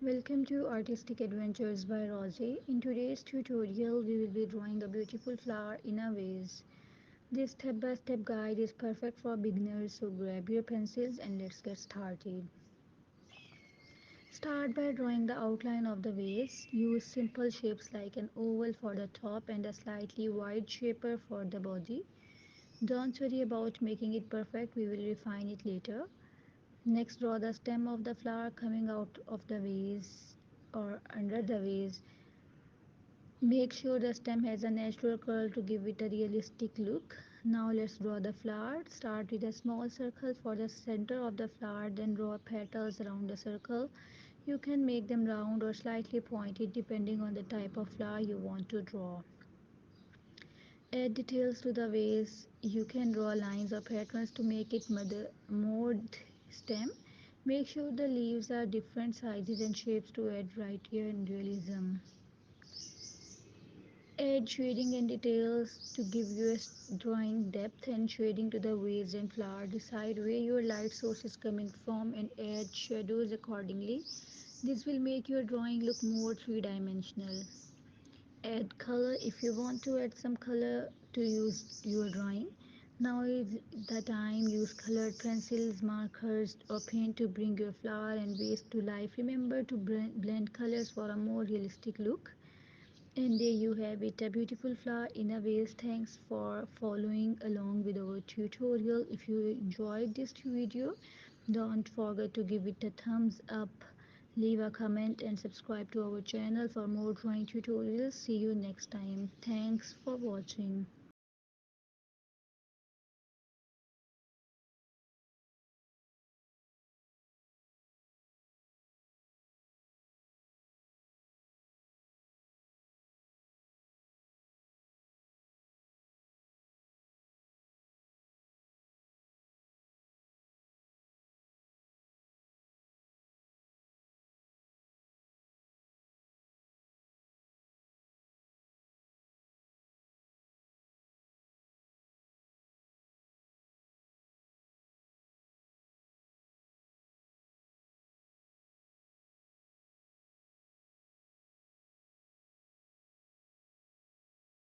Welcome to Artistic Adventures by Rose. In today's tutorial, we will be drawing a beautiful flower in a vase. This step-by-step guide is perfect for beginners, so grab your pencils and let's get started. Start by drawing the outline of the vase. Use simple shapes like an oval for the top and a slightly wide shaper for the body. Don't worry about making it perfect, we will refine it later. Next, draw the stem of the flower coming out of the vase or under the vase. Make sure the stem has a natural curl to give it a realistic look. Now let's draw the flower. Start with a small circle for the center of the flower, then draw petals around the circle. You can make them round or slightly pointed depending on the type of flower you want to draw. Add details to the vase. You can draw lines or patterns to make it more stem. Make sure the leaves are different sizes and shapes to add variety and realism. Add shading and details to give your drawing depth and shading to the vase and flower. Decide where your light source is coming from and add shadows accordingly. This will make your drawing look more three-dimensional. Add color if you want to add some color to use your drawing. Now is the time. Use colored pencils, markers or paint to bring your flower and vase to life. Remember to blend colors for a more realistic look. And there you have it, a beautiful flower in a vase. Thanks for following along with our tutorial. If you enjoyed this video, don't forget to give it a thumbs up, leave a comment and subscribe to our channel for more drawing tutorials. See you next time. Thanks for watching.